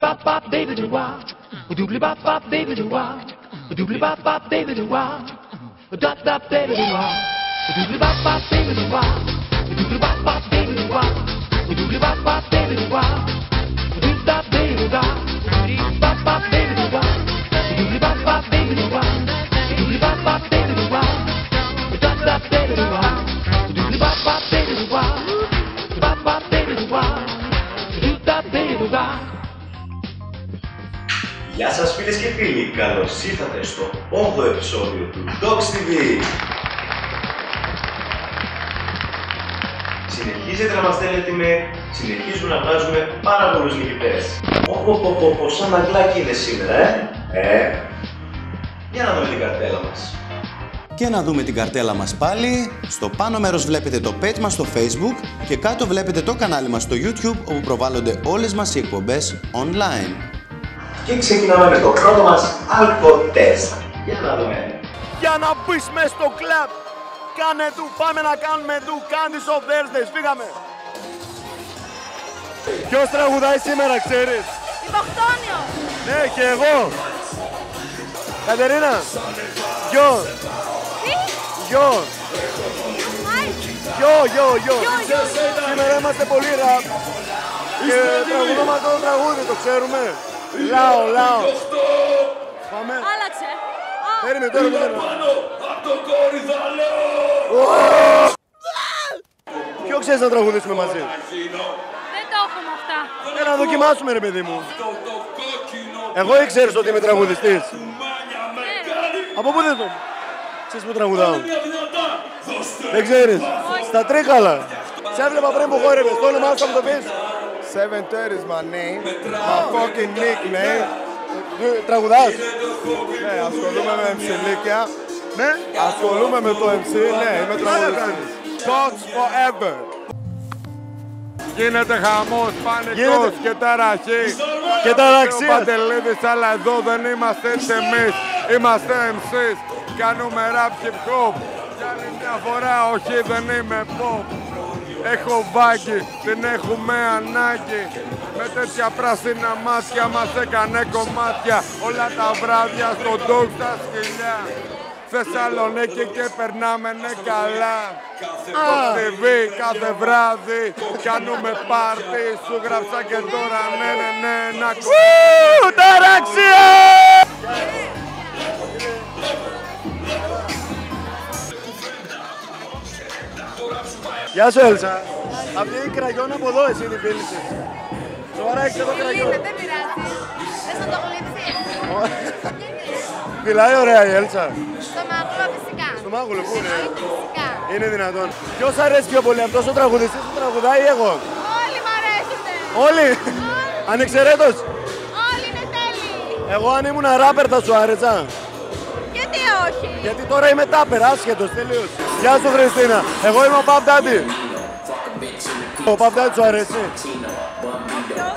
bop bop baby do wah, doobly bop bop baby do wah, doobly bop bop baby do wah, dot dot baby do wah, doobly bop bop baby do wah, doobly bop bop baby do wah, doobly bop bop baby do wah, doot dot baby do wah, bop bop baby do wah, doobly bop bop baby do wah, doobly bop bop baby do wah, dot dot baby do wah, doobly bop bop baby do wah, bop bop baby do wah, doot dot baby do wah. Γεια σας φίλες και φίλοι, καλώς ήρθατε στο 8ο επεισόδιο του Dogs TV. Συνεχίζετε να μας στέλνετε email, συνεχίζουμε να βγάζουμε πάρα πολλούς νικητές. Σαν αγκλάκι είναι σήμερα, Για να δούμε την καρτέλα μας. Και να δούμε την καρτέλα μας πάλι. Στο πάνω μέρος βλέπετε το page μας στο Facebook και κάτω βλέπετε το κανάλι μας στο YouTube όπου προβάλλονται όλες μας οι εκπομπές online. Και ξεκινάμε με το πρώτο μας αλκοτέστ. Για να δούμε. Για να μπεις μες στο κλαμπ, κάνε του, πάμε να κάνουμε του, Candies of Thursdays, φύγαμε. Ποιος τραγουδάει σήμερα, ξέρεις? Υποχτόνιο. Ναι, και εγώ. Κατερίνα. Γιο. Τι? Γιο. Γιο. Γιο. Σήμερα είμαστε πολύ ραπ. Και τραγουδούμε αυτό το τραγούδι, το ξέρουμε. Λάο. Πάμε. Άλλαξε. Περίμενε τώρα. Ποιο ξέρεις να τραγουδήσουμε μαζί? Δεν το έχουμε αυτά. Να δοκιμάσουμε ρε παιδί μου. Εγώ ήξερες ότι είμαι τραγουδιστής. Από πού δεν το... Ξέρεις που τραγουδάω? Δεν ξέρεις? Στα Τρίκαλα. Σε έβλεπα πριν που χόρευες. Το όνομά σου θα μου το πεις? 730 is my name. My fucking nickname. Τραγουδάς? Ναι, ασχολούμαι με MC Λύκεια. Ναι? Ασχολούμαι με το MC, ναι, είμαι τραγουδιστής. Dogs forever. Γίνεται χαμός, πανικός και ταραχή. Και ταραξία. Ο Παντελίδης, αλλά εδώ δεν είμαστε έτσι εμείς. Είμαστε MCs, κάνουμε rap hip hop. Κι άλλη μια φορά, όχι δεν είμαι pop. Έχω βάγει, δεν έχουμε ανάγκη. Με τέτοια πράσινα μάτια μας έκανε κομμάτια. Όλα τα βράδια στο Dogs στα σκυλιά. Θεσσαλονίκη και περνάμε ναι καλά. Στο TV κάθε βράδυ κάνουμε πάρτι. Σου γράψα και τώρα ναι να ταραξία! Γεια σου Έλσα. Αυτή η κραγιόν από εδώ εσύ την φίλησες. Τώρα έχεις εδώ κραγιόν. Δεν πειράζει. Θες να το γλύψεις? Μιλάει ωραία η Έλσα. Στο μάγουλο φυσικά. Στο μάγουλο πού είναι? Φυσικά. Είναι δυνατόν. Ποιος αρέσει πιο πολύ, αυτός ο τραγουδιστής που τραγουδάει ή εγώ? Όλοι μ' αρέσουνε. Όλοι. Ανεξαιρέτως. Όλοι είναι τέλειοι. Εγώ αν ήμουν ράπερ θα σου άρεσα. Γιατί όχι? Γιατί τώρα είμαι τάπερ, άσχετος, τελείως. Γεια σου Χριστίνα, εγώ είμαι ο Pap Daddy. Ο Pap Daddy σου αρέσει?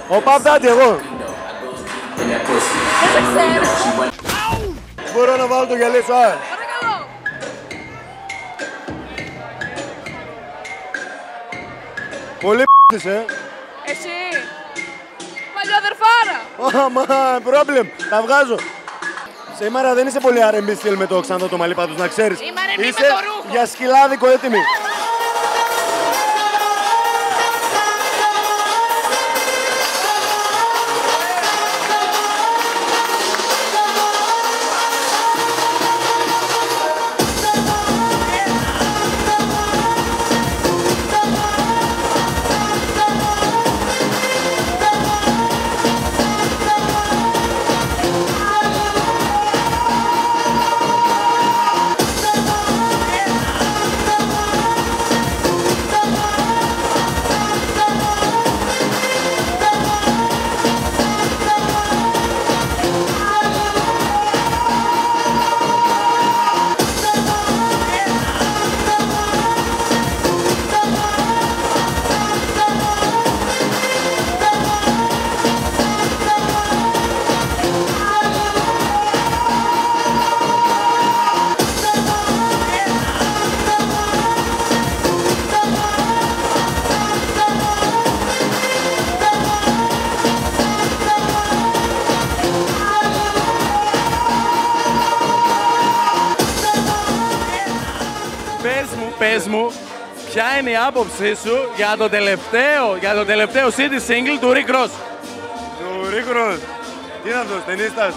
Ο Pap Daddy εγώ. Δεν σε ξέρω. Μπορώ να βάλω το γυαλί σου, Παρακαλώ. Πολύ p***ης, Εσύ. Παλιοδερφάρα. Μα, πρόβλημα, τα βγάζω. Σήμερα δεν είσαι πολύ R&B στυλ με το ξανθό το μαλλί πάντως, να ξέρεις. Είμαι R&B με Είσαι το ρούχο. για σκυλάδικο έτοιμη. πες μου, ποια είναι η άποψή σου για το τελευταίο city single του Rick Ross? Του Rick Ross. Τι είναι αυτός, ταινίστας?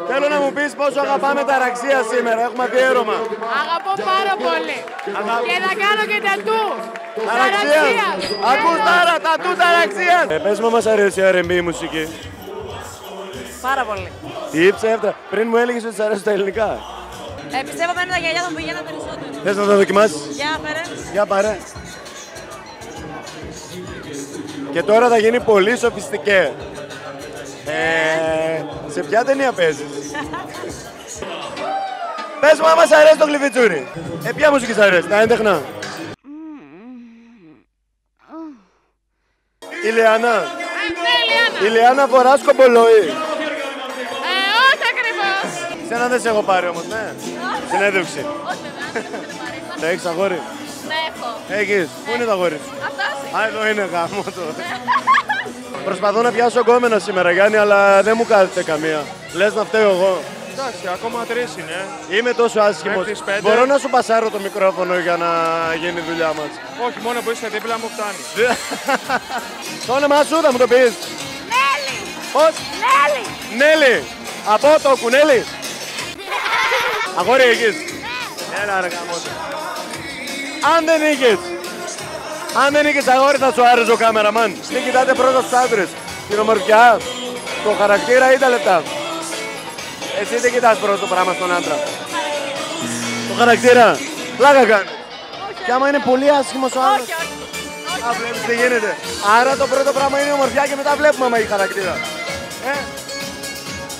Θέλω να μου πεις πόσο αγαπάμε τα Ταραξία σήμερα, έχουμε αφιέρωμα. Αγαπώ πάρα πολύ. Και θα κάνω και τατού. Ταραξίας. Ακούς τώρα, τατού Ταραξίας. Πες μου, μας αρέσει η R&B η μουσική? Πάρα πολύ. Τι ψεύτα, πριν μου έλεγες ότι σ' αρέσουν τα ελληνικά. Πιστεύω πάνε τα γυαλιά μου πηγαίνουν περισσότερο. Θες να τα δοκιμάσεις? Για φέρε. Για πάρε. Και τώρα θα γίνει πολύ σοφιστικέ. Σε ποια ταινία παίζεις? Πες μου άμα σ' αρέσει το Γλυφιτσούρι. Ποια μουσική σ' αρέσει, τα έντεχνα? Η Λιάννα. Η Λιάννα φορά σκομπολόι. Όχι ακριβώς. Σένα δεν σε έχω πάρει όμως, ναι. Συνέντευξη. Όχι βέβαια, Τα έχεις αγόρι? ναι, έχω. Έχεις. Πού είναι το αγόρι σου? Αυτός. Α, εδώ είναι γάμο το. Προσπαθώ να πιάσω γκόμενα σήμερα, Γιάννη, αλλά δεν μου κάθεται καμία. Λες να φταίω εγώ? Εντάξει, ακόμα 3 είναι. Είμαι τόσο άσχημος. Μέχρι τις 5. Μπορώ να σου πασάρω το μικρόφωνο για να γίνει η δουλειά μας? Όχι, μόνο που είσαι δίπλα μου φτάνει. Το όνομά σου θα μου το πεις? Νέλη. Πώς? Νέλη. Νέλη. Από το κουνέλι. Αγόρι έχεις? Έλα ρε γαμώτο. Αν δεν είχες αγόρι θα σου άρεσε ο κάμεραμαν. Τι κοιτάτε πρώτα στους άντρες? Την ομορφιά, το χαρακτήρα ή τα λεπτά? Εσύ δεν κοιτάς πρώτο πράγμα στον άντρα? Το χαρακτήρα. Πλάκα κάνει. Και άμα είναι πολύ άσχημος ο άντρας? Α, βλέπεις τι γίνεται. Άρα το πρώτο πράγμα είναι η ομορφιά και μετά βλέπουμε άμα έχει χαρακτήρα.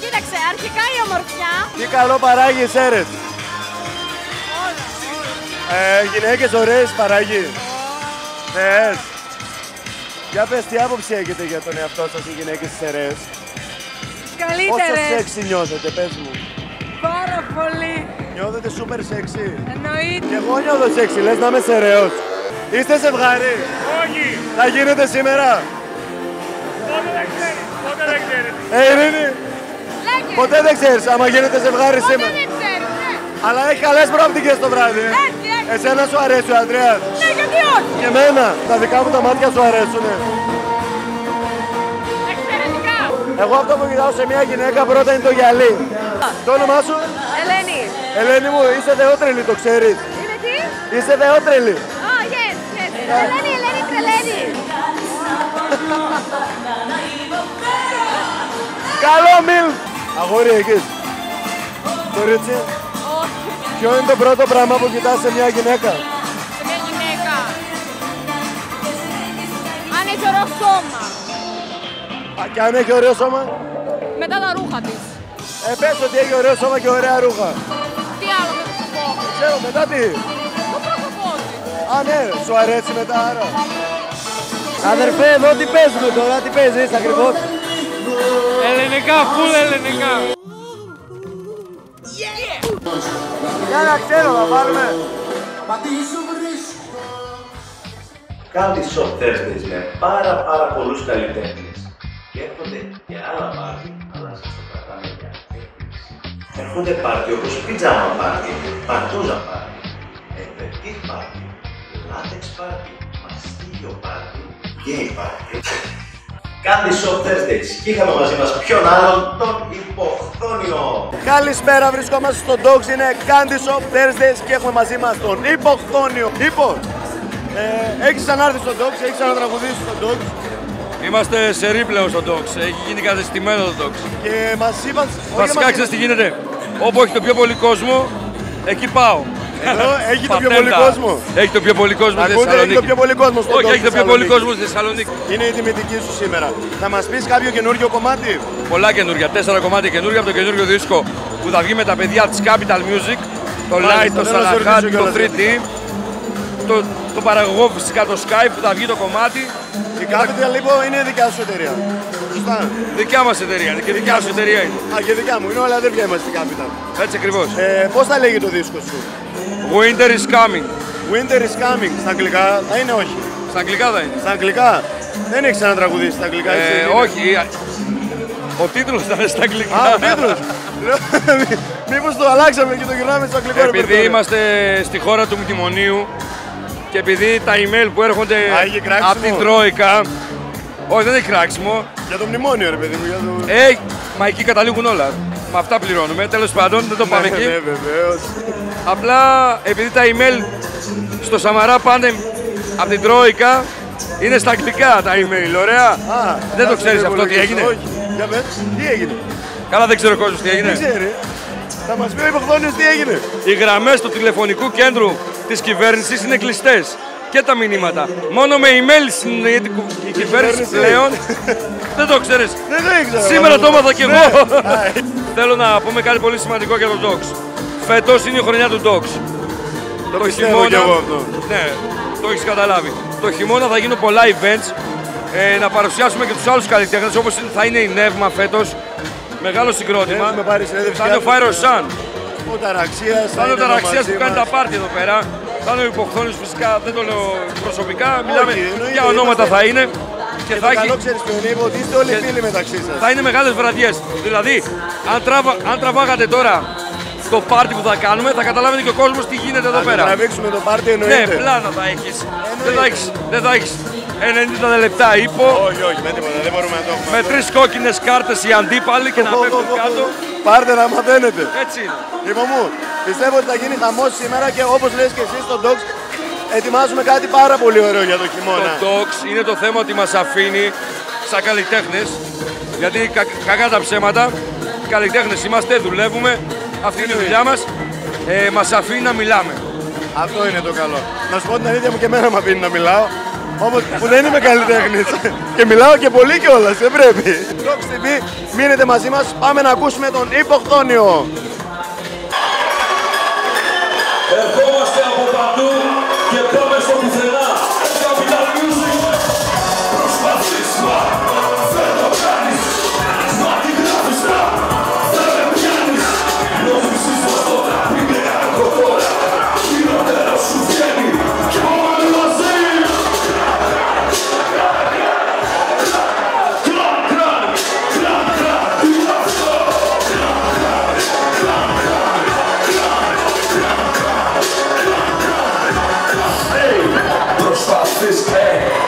Κοίταξε, αρχικά η ομορφιά. Τι καλό παράγει οι σέρες. Γυναίκες ωραίες παράγει. Θες. Για πες τι άποψη έχετε για τον εαυτό σας οι γυναίκες σερές? Πόσο Καλύτερες. σεξι νιώθετε, πες μου? Πάρα πολύ. Νιώθετε super sexy? Εννοείται. Και εγώ νιώθω sexy, λες να είμαι σεραίος. Είστε ζευγάρι? Όχι! Θα γίνετε σήμερα? Πότε δεν ξέρεις, πότε δεν ξέρεις. Ειρήνη, Λέγε. ποτέ δεν ξέρεις άμα γίνετε ζευγάρι Ποτέ σήμερα. δεν ξέρεις, ναι. Αλλά έχει καλές προοπτικές το βράδυ. Έτσι, έτσι. Εσένα σου αρέσει ο Ανδρέας? Ναι, γιατί όχι. Και εμένα, τα δικά μου τα μάτια σου αρέσουνε. Εξαιρετικά. Εγώ αυτό που κοιτάω σε μια γυναίκα πρώτα είναι το γυαλί. Το όνομά σου? Ελένη. Ελένη μου, είσαι δεότρελη, το ξέρεις? Είναι τι? Είσαι δεότρελη. Yes, yes. Ελένη, τρελαίνει. Καλό μιλ. Αγόρι έχεις? Κορίτσι. Όχι. Ποιο είναι το πρώτο πράγμα που κοιτάς σε μια γυναίκα? Σε μια γυναίκα. Αν έχει ωραίο σώμα. Και αν έχει ωραίο σώμα? Μετά τα ρούχα της. Πες ότι έχει ωραίο σώμα και ωραία ρούχα. Τι άλλο να σου πω. Ξέρω, μετά τι? Το πρόσωπό της. Α, ναι, σου αρέσει μετά άρα. Αδερφέ, εδώ τι παίζουμε τώρα, τι παίζεις ακριβώς? Ελληνικά, full ελληνικά. Για να ξέρω, να πάρουμε. Κάντε Shop Thursdays με πάρα πολλούς καλλιτέχνες. Και έρχονται και άλλα πάρτι, αλλά σας το κρατάμε για έκπληξη. Έρχονται πάρτι όπως πιτζάμα πάρτι, παρτούζα πάρτι, εφετίχ πάρτι, λάτεξ πάρτι, μαστίγιο πάρτι, γκέι πάρτι. Κάντε Shop Thursdays και είχαμε μαζί μας ποιον άλλον, τον Υποχθόνιο. Καλησπέρα, βρισκόμαστε στο Dogs, είναι Candy Shop Thursdays και έχουμε μαζί μας τον Υποχθόνιο. Έχεις ξανάρθει στο Dogs, έχεις ξανατραγουδήσει στο Dogs? Είμαστε σε ρίπλεο στο Dogs, έχει γίνει κατεστημένο το Dogs. Και μας είπαν... Βασικά ξέρεις τι γίνεται, όπου έχει το πιο πολύ κόσμο, εκεί πάω. Εδώ έχει το πιο πολύ κόσμο. Έχει το πιο πολύ κόσμο στη Ακούτε, έχει Θεσσαλονίκη. το πιο πολύ κόσμο στο Όχι, Dogs έχει το πιο πολύ κόσμο στη Θεσσαλονίκη. Είναι η τιμητική σου σήμερα. Θα μας πεις κάποιο καινούριο κομμάτι? Πολλά καινούργια, 4 κομμάτια καινούργια από το καινούριο δίσκο που θα βγει με τα παιδιά της Capital Music. Το Light, το Salahad, το 3D. Το παραγωγό φυσικά το Skype που θα βγει το κομμάτι. Η Capital λοιπόν είναι δικιά σου εταιρεία. Σωστά. Δικιά μας εταιρεία και δικιά σου εταιρεία είναι. Α, και δικιά μου, είναι όλα αδέρφια είμαστε στην Capital. Έτσι ακριβώς. Πώς θα λέγει το δίσκο σου? Winter is coming. Winter is coming. Στα αγγλικά θα είναι όχι? Στα αγγλικά θα είναι. Στα αγγλικά. Δεν έχεις ξανατραγουδήσει στα αγγλικά, έτσι? Όχι. Ο τίτλος θα είναι στα αγγλικά. Α, ο τίτλος. Μήπως το αλλάξαμε και το γυρνάμε στο αγγλικό ρεπερτόριο. Επειδή είμαστε στη χώρα του μνημονίου και επειδή τα email που έρχονται από την Τρόικα. Όχι, δεν έχει κράξιμο. Για το μνημόνιο, ρε παιδί μου. Μα εκεί καταλήγουν όλα. Με αυτά πληρώνουμε. Τέλος πάντων, δεν το πάμε εκεί. Ναι, βεβαίως. Απλά επειδή τα email στο Σαμαρά πάνε από την Τρόικα, είναι στα αγγλικά τα email, ωραία. Δεν το ξέρεις αυτό τι έγινε. Όχι. Για πες, τι έγινε. Καλά, δεν ξέρω ο κόσμος τι έγινε. Δεν ξέρει. Θα μας πει ο υποχθόνιος τι έγινε. Οι γραμμές του τηλεφωνικού κέντρου της κυβέρνησης είναι κλειστές. Και τα μηνύματα. Μόνο με email συνεννοείται η κυβέρνηση πλέον. Δεν το ξέρεις. Δεν το ήξερα. Σήμερα το έμαθα κι εγώ. Θέλω να πούμε κάτι πολύ σημαντικό για τον Dogs. Φέτος είναι η χρονιά του Dogs. Το πιστεύω κι εγώ αυτό. Ναι, το έχεις καταλάβει. Το χειμώνα θα γίνουν πολλά events. Να παρουσιάσουμε και τους άλλους καλλιτέχνες, όπως θα είναι η Νεύμα φέτος. Μεγάλο συγκρότημα. Θα είναι ο Fire Sun. Ο Ταραξίας. Θα είναι ο Ταραξίας που κάνει τα πάρτι εδώ πέρα. Θα είναι ο Υποχθόνιος φυσικά, δεν το λέω προσωπικά. Μιλάμε για ονόματα θα είναι. Και θα έχει... ξέρεις ποιο είναι, ότι είστε όλοι φίλοι μεταξύ σας. Θα είναι μεγάλες βραδιές. Δηλαδή, αν τραβάγατε τώρα το πάρτι που θα κάνουμε, θα καταλάβετε και ο κόσμος τι γίνεται εδώ πέρα. Θα τραβήξουμε το πάρτι εννοείται. Ναι, πλάνα θα έχεις. Δεν θα έχεις 90 λεπτά ύπο. Όχι, με τίποτα, δεν μπορούμε να το έχουμε. Με 3 κόκκινες κάρτες οι αντίπαλοι και να πέφτουν κάτω. Πάρτε να μαθαίνετε. Έτσι είναι. Λοιπόν μου, πιστεύω ότι θα γίνει χαμός σήμερα και όπως λες και εσύ στο Dogs, ετοιμάζουμε κάτι πάρα πολύ ωραίο για το χειμώνα. Το Dogs είναι το θέμα ότι μας αφήνει σαν καλλιτέχνες, γιατί κακά τα ψέματα, καλλιτέχνες είμαστε, δουλεύουμε, αυτή είναι η δουλειά μας, μας αφήνει να μιλάμε. Αυτό είναι το καλό. Να σου πω την αλήθεια μου, και εμένα με αφήνει να μιλάω. Όμως που δεν είμαι καλλιτέχνης και μιλάω και πολύ κιόλας, δεν πρέπει. Dogs TV, μείνετε μαζί μας, πάμε να ακούσουμε τον Υποχθόνιο. Ερχόμαστε από παντού και πάμε στο πουθενά. Capital Music. Προσπαθείς μα, δεν το κάνεις. Μα τι γράφεις μα, δεν με πιάνεις. Νόμιζες πως το τραπ είναι αργότερα. Χειρότερα σου βγαίνει κι όλοι μαζί.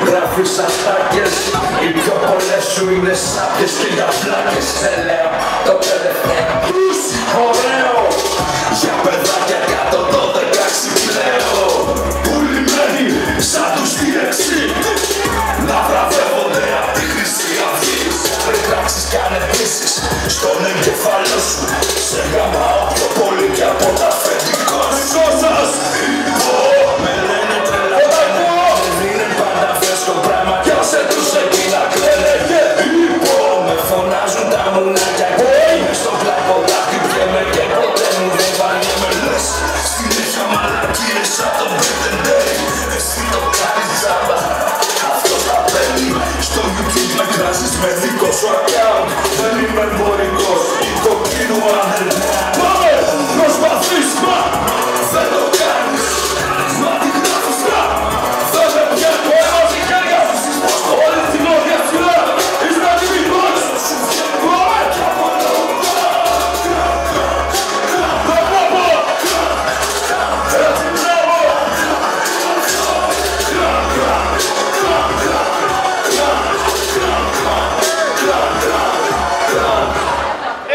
Γράφεις αστάκες, οι πιο πολλές σου είναι σάπιες και για πλάκες. Σε λέω το τελευταίο τους ωραίο, για παιδάκια κάτω το 16 πλέον. Πουλημένοι σαν τους διεξί, να βραβεύονται απ' τη Χρυσή Αυγή. Πριν πράξεις κι ανεπίσεις στον εγκεφάλο σου, σε γαμάω πιο πολύ κι από τα αφεντικό σας. Με λένε τρελαμένο, είναι πάντα φρέσκο πράγμα κι άσε τους εκεί να κλαίνε. Με φωνάζουν τα μουνάκια και είμαι στο πλάκο δάχτυπιέμαι και ποτέ μου δεν βαριέμαι. Λες συνέχεια μαλακίες σαν τον Britain Day. Εσύ το κάνεις τζάμπα, αυτό τα παίρνει. Στο YouTube με κράζεις με δικό σου account. Δεν είμαι εμπορικός, κοκκίνου underground. Πάμε, προσπαθείς μα, δεν το κάνεις. Μα τι γράφεις μα, δεν με πιάνει. Έβαζε χέρια σου πως το όλη την όρια ψηλά. Είσαι να τη μηνώσεις. Πάμε κι από εδώ. Έτσι μπράβο.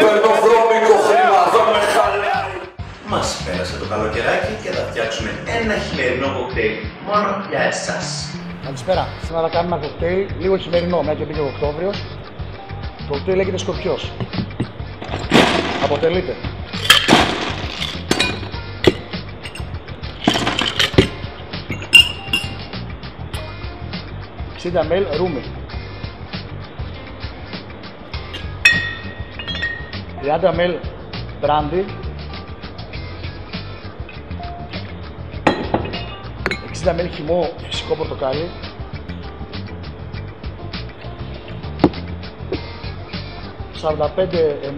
Παίρνω βρώμικο χρήμα, δεν με χαλάει. Μας πέρασε το καλοκαιράκι και θα φτιάξουμε ένα χειμερινό κοκτέιλ μόνο για εσάς. Καλησπέρα. Σήμερα θα κάνουμε ένα κοκτέιλ λίγο χειμερινό, μια και πήγε ο Οκτώβριος. Το κοκτέιλ λέγεται Σκορπιός. Αποτελείται ml ρούμι, 30 ml μπράντι, 60 ml χυμό φυσικό πορτοκάλι, 45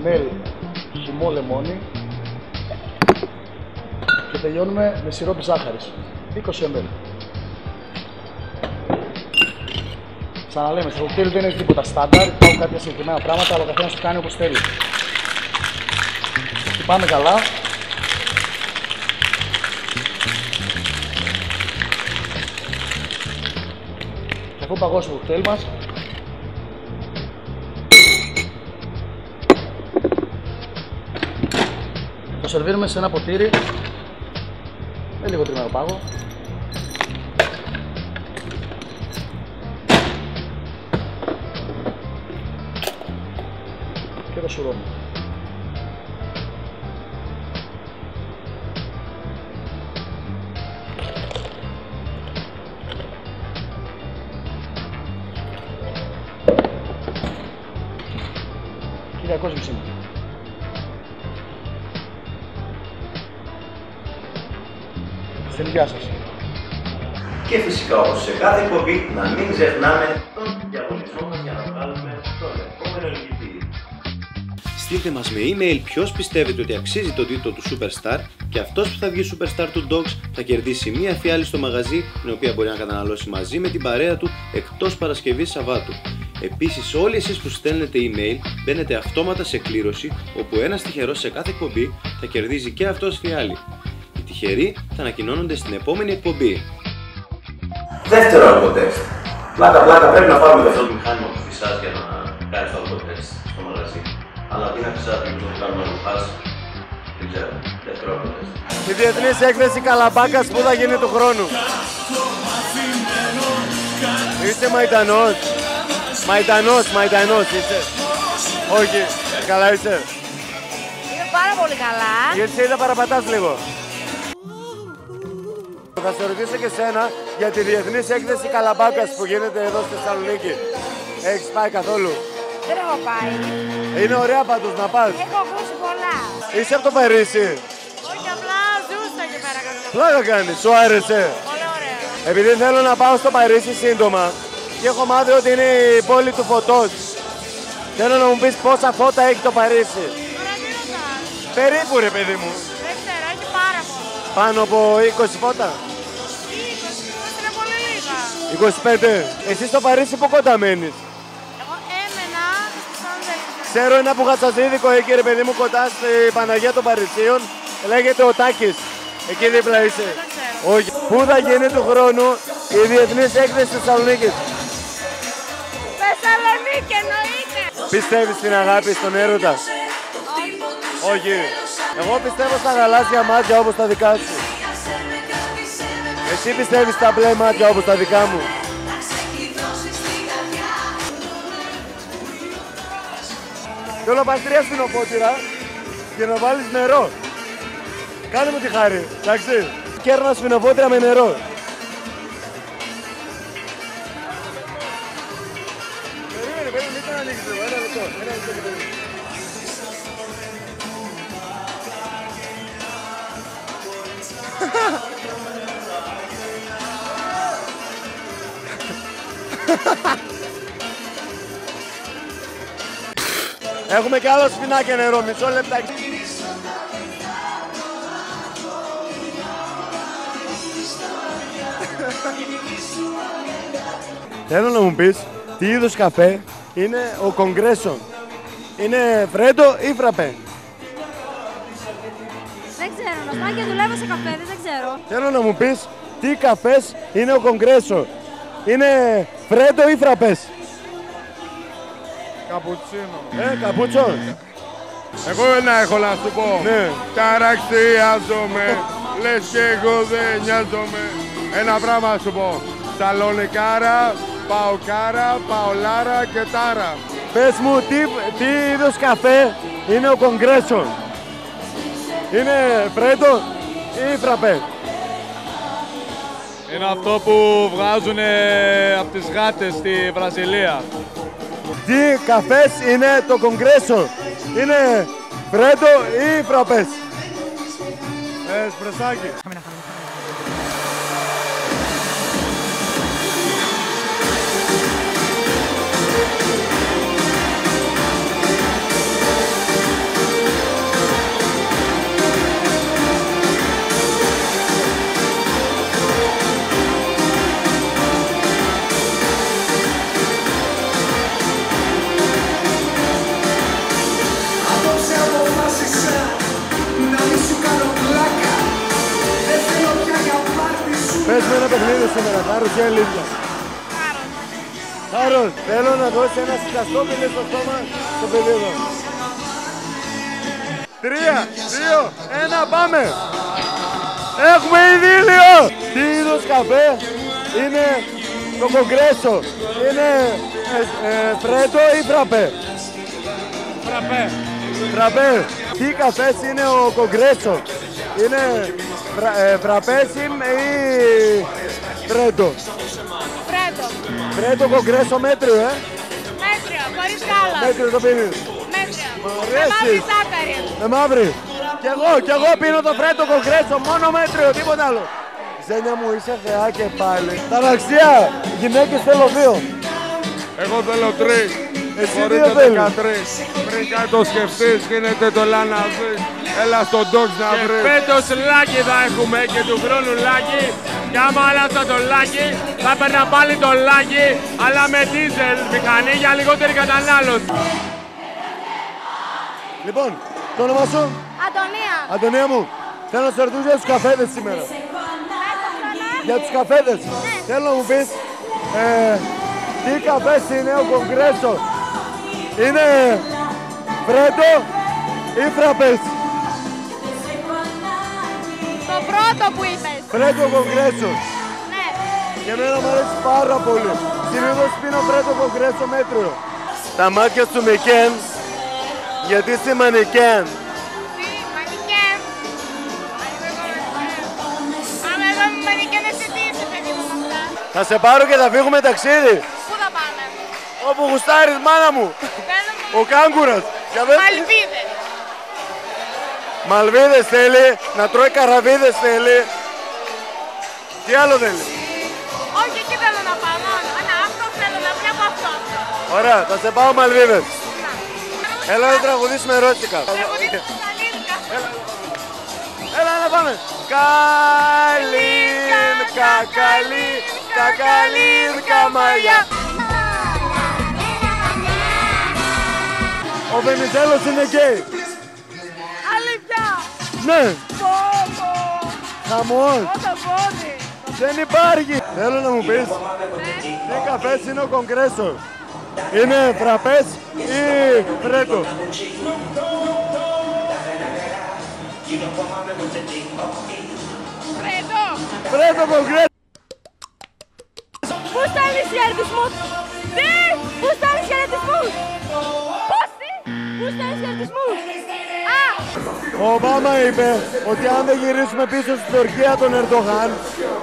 ml χυμό λεμόνι και τελειώνουμε με σιρόπι ζάχαρης, 20 ml. Ξαναλέμε, στο κοκτέιλ δεν είναι τίποτα στάνταρ, υπάρχουν κάποια συγκεκριμένα πράγματα, αλλά ο καθένας το κάνει όπως θέλει. Πάμε καλά. Και αφού παγώσει το κοκτέιλ μας, το σερβίρουμε σε ένα ποτήρι με λίγο τριμμένο πάγο. Και το σουρώνουμε. Στην υγεία σας. Και φυσικά όπως σε κάθε εκπομπή να μην ξεχνάμε τον διαγωνισμό μας για να βγάλουμε τον επόμενο νικητή. Στείλτε μας με email ποιος πιστεύετε ότι αξίζει τον τίτλο του Superstar και αυτός που θα βγει Superstar του Dogs θα κερδίσει μία φιάλη στο μαγαζί, την οποία μπορεί να καταναλώσει μαζί με την παρέα του εκτός Παρασκευής Σαββάτου. Επίσης, όλοι εσείς που στέλνετε email μπαίνετε αυτόματα σε κλήρωση, όπου ένας τυχερός σε κάθε εκπομπή θα κερδίζει και αυτός φιάλη. Οι τυχεροί θα ανακοινώνονται στην επόμενη εκπομπή. Δεύτερο αλκοτέστ. Πλάκα πρέπει να πάρουμε αυτό το μηχάνημα που φυσάς για να κάνεις το αλκοτέστ στο μαγαζί. Αλλά τι να φυσάς, δεν το κάνουμε να φας. Δεν ξέρω. Δεύτερο αλκοτέστ. Η διεθνής έκθεση Καλαμπάκας που θα γίνει του χρόνου. Είσαι Μαϊτανός. Μαϊτανός είσαι. Όχι, καλά είσαι. Είμαι πάρα πολύ καλά. Γιατί σε είδα παραπατάς λίγο. Θα σε ρωτήσω και σένα για τη διεθνής έκθεση Καλαμπάκας που γίνεται εδώ στη Θεσσαλονίκη. Έχεις πάει καθόλου? Δεν έχω πάει. Είναι ωραία πάντως να πας. Έχω ακούσει πολλά. Είσαι από το Παρίσι? Όχι, απλά ζούσα εκεί πέρα κάποια. Πλάκα κάνεις, σου άρεσε? Πολύ ωραία. Επειδή θέλω να πάω στο Παρίσι σύντομα και έχω μάθει ότι είναι η πόλη του φωτός. Θέλω να μου πεις πόσα φώτα έχει το Παρίσι. Ωραία, τι ρωτάς? Περίπου ρε παιδί μου. Δεν ξέρω, έχει πάρα πολλά. Πάνω από 20 φώτα. 20 είναι πολύ λίγα. 25. Εσύ στο Παρίσι που κοντά μένεις? Εγώ έμενα στη Σαντελή. Ξέρω ένα πουγατσαζίδικο εκεί ρε παιδί μου κοντά στη Παναγία των Παρισίων. Λέγεται ο Τάκης. Εκεί δίπλα είσαι? Δεν ξέρω. Όχι. Πού θα γίνει του χρόνου η διεθνής έκθεση της Θεσσαλονίκης? Θεσσαλονίκη εννοείται. Πιστεύεις στην αγάπη, στον έρωτα? Όχι. Εγώ πιστεύω στα γαλάζια μάτια όπως τα δικά σου. Εσύ πιστεύεις στα μπλε μάτια όπως τα δικά μου? Θέλω πας 3 σφινοπότηρα και να βάλεις νερό. Κάνε μου τη χάρη, εντάξει. Κέρνα σφινοπότηρα με νερό. Περίμενε, μην τον ανοίξεις λίγο, ένα λεπτό. Έχουμε και άλλο σφινάκι νερό, μισό λεπτάκι. Θέλω να μου πεις τι είδους καφέ είναι ο Κογκρέσο. Είναι φρέντο ή φραπέ? Δεν ξέρω, να πάω και δουλεύω σε καφέ, δεν ξέρω. Θέλω να μου πεις τι καφές είναι ο Κογκρέσο. Είναι φρέντο ή φραπές? Καπουτσίνο. Καπούτσο. Εγώ ένα έχω να σου πω. Ναι. Ταραξιάζομαι, λες και εγώ δεν νοιάζομαι. Ένα πράγμα να σου πω. Σαλονικάρα, παοκάρα, παολάρα και τάρα. Πες μου τι είδος καφέ είναι ο Κογκρέσο. Είναι φρέντο ή φραπέ? Είναι αυτό που βγάζουν από τις γάτες στη Βραζιλία. Τι καφές είναι το Κογκρέσο? Είναι φρέντο ή φραπές? Εσπρεσάκι. Πες με ένα παιχνίδι σήμερα, Χάρος ή αλήθεια. Χάρος, θέλω να δώσει ένα σκαστό φιλί στο στόμα στο παιδί εδώ. 3, 2, 1, πάμε! Έχουμε ειδήλιο! Τι είδος καφέ είναι το κογκρέσο? Είναι φρέντο ή φραπέ? Φραπέ. Φραπέ. Τι καφές είναι ο κογκρέσο? Είναι φραπέσιμ ή φρέντο? Φρέντο. Φρέντο κογκρέσο μέτριο, Μέτριο, χωρίς γάλα. Μέτριο το πίνεις. Μέτριο. Μ' Με αρέσει. μαύρη ζάχαρη. Με μαύρη. Κι εγώ πίνω το φρέντο κογκρέσο, μόνο μέτριο, τίποτα άλλο. Ζένια μου, είσαι θεά και πάλι. Ταραξία, γυναίκες θέλω 2. Εγώ θέλω 3. Εσύ Μπορείτε 2 θέλεις. 13. Πριν κάτι το σκεφτείς, γίνεται το λαναζί. Έλα στο Dogs να Και βρεις. φέτος λάκι θα έχουμε και του χρόνου λάκι. Και άμα άλλαζα το λάκι, θα έπαιρνα πάλι το λάκι, αλλά με δίζελ μηχανή για λιγότερη κατανάλωση. Λοιπόν, το όνομα σου? Αντωνία. Αντωνία μου, θέλω να σε ρωτήσω για τους καφέδες σήμερα. Για τους καφέδες. Θέλω να μου πεις τι καφές είναι ο κογκρέσο? Είναι φρέντο ή φραπές? Το πρώτο που είπες. Φρέντο κογκρέσο. Ναι. Και εμένα μου αρέσει πάρα πολύ. Συνήθως πίνω φρέντο κογκρέσο μέτριο. Τα μάτια του Μικέν, γιατί είσαι μανικέν. Τι, μανικέν. Άμα εγώ είμαι μανικέν, εσύ τι είσαι, παιδί μου, με αυτά. Θα σε πάρω και θα φύγουμε ταξίδι. Πού θα πάμε? Όπου γουστάρεις, μάνα μου. Ο κάγκουρας. Μαλβίδες. Μαλβίδες θέλει, να τρώει καραβίδες θέλει. Τι άλλο θέλει? Όχι, εκεί θέλω να πάω μόνο. Αυτό θέλω να βλέπω αυτό. Ωραία, θα σε πάω Μαλβίδες. Έλα να τραγουδήσουμε ρώτικα. Τραγουδίσουμε στα λίρικα. Έλα να πάμε. Καλίνκα, καλίνκα, καλίνκα μαλλιά. Ο Βενιζέλος είναι γκέι. Αλήθεια. Ναι. Πόπο. Χαμός. Πόσο πόδι. Δεν υπάρχει. Θέλω να μου πεις τι καφές είναι ο κογκρέσο? Είναι φραπές ή φρέντο? Φρέντο. Φρέντο κογκρέσο. Πού στέλνεις χαιρετισμούς? Τι! Πού στέλνεις χαιρετισμούς? Πώς τι! Πού στέλνεις χαιρετισμούς? Α! Ο Ομπάμα είπε ότι αν δεν γυρίσουμε πίσω στην Τουρκία τον Ερντογάν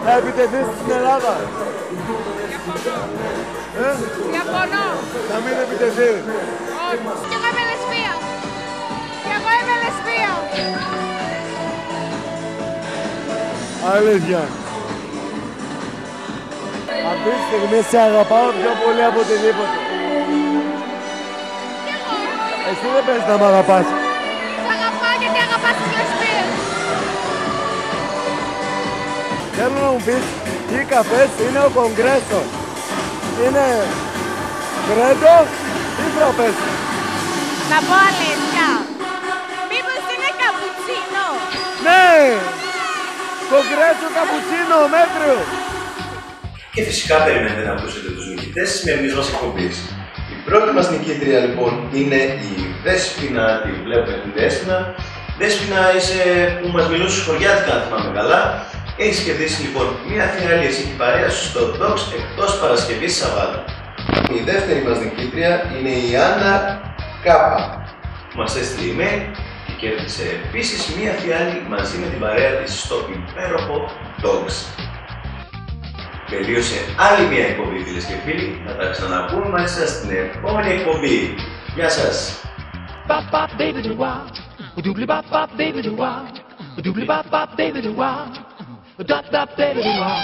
θα επιτεθεί στην Ελλάδα. Διαφωνώ. Να μην επιτεθεί. Όχι. Και εγώ είμαι λεσβία. Και εγώ είμαι λεσβία. Αλήθεια. Αυτή τη στιγμή σε αγαπάω πιο πολύ από οτιδήποτε. Και εγώ. Εσύ δεν πες να μ' αγαπάς. Σ' αγαπάω γιατί αγαπάς τις λεσβίες. Θέλω να μου πεις τι καφές είναι ο κογκρέσο? Είναι φρέντο ή φραπές? Να πω αλήθεια. Μήπως είναι καπουτσίνο? Ναι! Κογκρέσο καπουτσίνο, μέτριο! Και φυσικά περιμένετε να ακούσετε τους νικητές της σημερινής μας εκπομπής. Η πρώτη μας νικήτρια λοιπόν είναι η Δέσποινα, τη βλέπουμε την Δέσποινα. Δέσποινα είσαι που μας μιλούσε χωριάτικα αν θυμάμαι καλά. Έχεις κερδίσει λοιπόν μια φινάλη εσύ και η παρέα σου στο Dogs εκτός Παρασκευής Σαββάτου. Η δεύτερη μας νικήτρια είναι η Άννα Κάπα που μας έστειλε email και κέρδισε επίσης μια φιάλη μαζί με την παρέα της στο υπέροχο Dogs. Τελείωσε άλλη μια εκπομπή, φίλες και φίλοι. Θα τα ξαναπούμε μαζί σας στην επόμενη εκπομπή. Γεια σας! Bop bop baby do wah, doobly bop bop baby do wah, doobly bop bop baby do wah, dop dop baby do wah.